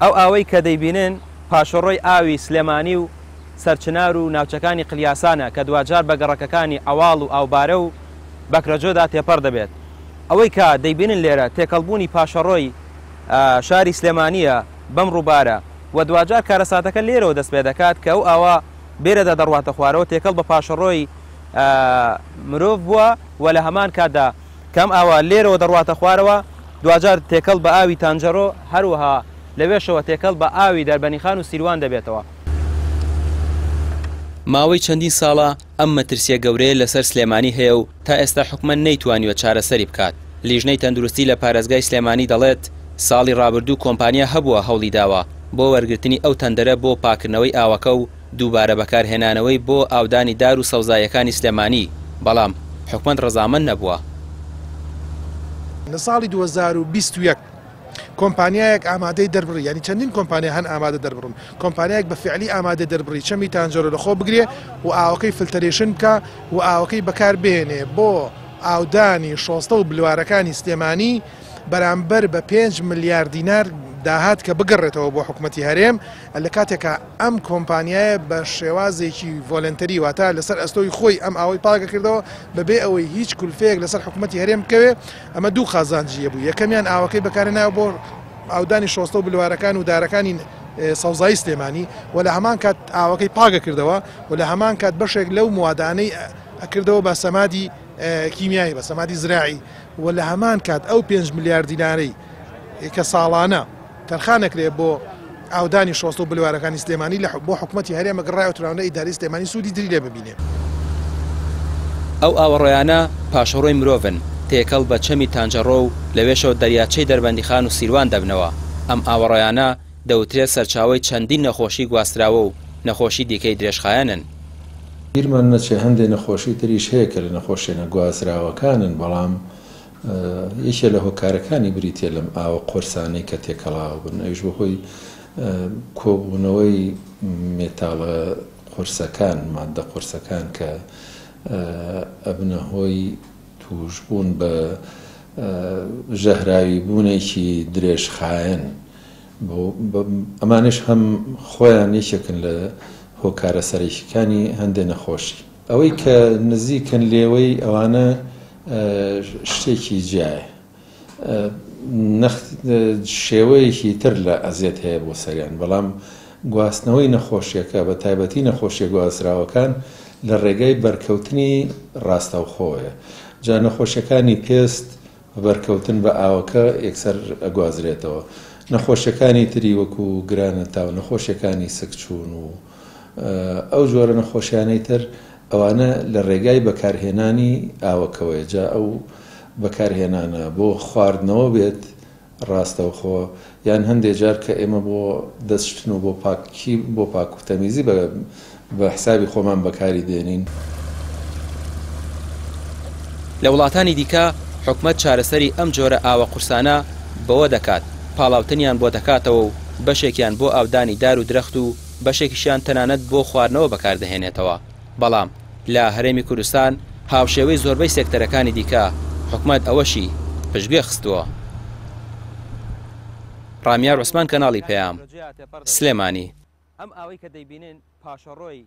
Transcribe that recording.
ئەو ئاوەی کە دەیبینن پاشەڕۆی ئاوی سلێمانی و سەرچنار و ناوچەکانی قلیاسانە کە دوجار بە گەڕەکەکانی ئەواڵ و ئاوبارە و بەکرەجۆدا تێپەڕ دەبێت. ئەوەی کە دەیبینن لێرە تێکەڵبوونی پاشەڕۆی شاری سلێمانیە بەم ڕووبارە و دوجار کارەساتەکە لێرەوە دەست پێ دەکات کە ئەو ئاوا بێرەدا دەڕواتە خوارەوە تێکەڵ بە پاشەڕۆی مرۆڤ بووە و لە هەمان کاتدا کەم ئاوا لێرەوە دەڕواتە خوارەوە دوجار تێکەڵ بە ئاوی تانجەڕۆ هەروەها لەوێشەوە تێکەڵ بە ئاوی دەربەنیخان و سیروان دەبێتەوە. ماوەی چەندین ساڵە ئەم مەترسیە گەورەیە لەسەر سلێمانی هەیە و تا ئێستا حکومەت نەیتوانیوە چارەسەری بکات. لیژنەی تەندروستی لە پارێزگای سلێمانی دەڵێت ساڵی ڕابردوو کۆمپانیا هەبووە هەوڵی داوە بۆ وەرگرتنی ئەو تەندەرە بۆ پاکردنەوەی ئاوەکە و دووبارە بەکارهێنانەوەی بۆ ئاودانی دار و سەوزایەکانی سلێمانی، بەڵام حکومەت ڕەزامەند نەبووە. لە ساڵی 2021 کۆمپانیایەک ئامادەی دەربڕی، ینی چەندین کۆمپانیا هەن ئامادە دەربڕن، کۆمپانیایەک بە فعلی ئامادە دەربڕی چەمی تانجەرۆ لەخۆ بگرێ و ئاوەکەی فلتەرێشن بکە و ئاوەکەی بەکار بهێنێ بۆ ئاودانی شۆستە و بلوارەکانی سلێمانی بەرامبەر بە 5 ملیارد دینار داهات کە بگەڕێتەوە بۆ حکوومەتی هەرێم لە کاتێکە ئەم کۆمپانیایە بە شێوازێکی ڤۆلنتەری واتە لەسەر ئەستۆی خۆی ئەم ئاوەی پاکە کردەوە بەبێ ئەوەی هیچ کولفەیەک لەسەر حکوومەتی هەرێم بکەوێ. ئەمە دوو خازانجیە بوو، یەکەمیان ئاوەکەی بەکارهێناوە بۆ ئاودانی شۆستە و بلوارەکان و دارەکانی سەوزایی سلێمانی و لە هەمان کات ئاوەکەی پاکە کردەوە و لە هەمان کات بەشێک لەو موادانەی ئەکردەوە بە سەمادی کیمیایی بە سەمادی زراعی و لە هەمان کات ئەو 5 ملیارد دینارەی کە ساڵانە تەرخانەکرێ بۆ ئاودانی شۆستە و بلوارەکانی سلێمانی بۆ حکوومەتی هەرێمە گەڕایەوە تراونە ئیداری سلێمانی سوودی دری لێ ببینێ. ئەو ئاوەڕۆیانە پاشەڕۆی مرۆڤن تێکەڵ بە چەمی تانجەڕۆ و لەوێشەوە دەریاچەی دەربەندیخان و سیروان دەبنەوە. ئەم ئاوەڕۆیانە دەوترێت سەرچاوی چەندین نەخۆشی گواستراوە و نەخۆشی دیکەی درێژخایەنن. بیرمان نەچێ هەندێک نەخۆشی تریش هەیە کە لە نەخۆشیێنە گوازراوەکانن، بەڵام یەکێ لە هۆکارەکانی بریتێ لەم ئاوە قۆرسانەی کە تێکەڵاو بن، ئەویش بەهۆی کۆبوونەوەی مێتاڵە قورسەکان، ماددە قورسەکان کە ئەبنە هۆی توشبوون بە ژەهراوی بوونێکی درێژخایەن. ئەمانش هەم خۆیان یەکێکن لە هۆکارە سەرەکیەکانی هەندێک نەخۆشی. ئەوەی کە نزیکن لێوەی ئەوانە شتێکی جایە، شێوەیەکی تر لە ئەزیەت هەیە بۆ سەریان، بەڵام گواستنەوەی نەخۆشیەکە بە تایبەتی نەخۆشیە گوازراوەکان لە ڕێگای بەرکەوتنی ڕاستەوخۆیە. جا نەخۆشیەکانی پێست بەرکەوتن بە ئاوەکە یەکسەر ئەگوازرێتەوە. نەخۆشیەکانی تری وەکو گرانە تاو، نەخۆشیەکانی سکچوون و ئەو جۆرە نەخۆشیانەی تر ئەوانە لە ڕێگای بەکارهێنانی ئاوەکەوەی. جا ئەو بەکارهێنانە بۆ خواردنەوە بێت ڕاستەوخۆ، یان هەندێک جار کە ئێمە بۆ دەستشتن و بۆ پاک و تەمیزی بە حسابی خۆمان بەکاری دێنین. لە وڵاتانی دیکە حکومەت چارەسەری ئەم جۆرە ئاوە قورسانە بەوە دەکات پاڵاوتنیان بۆ دەکاتەوە و بەشێکیان بۆ ئاودانی دار و درەخت و بەشێکیشیان تەنانەت بۆ خواردنەوە بەکاردەهێنێتەوە. بەڵام لە هەرێمی کوردستان هاوشێوەی زۆربەی سێکتەرەکانی دیکە حکومەت ئەوەشی پشتگوێ خستووە. ڕامیار عوسمان، کەناڵی پەیام، سلێمانی. ئەم ئاوەی کە دەیبینن پاشەڕۆی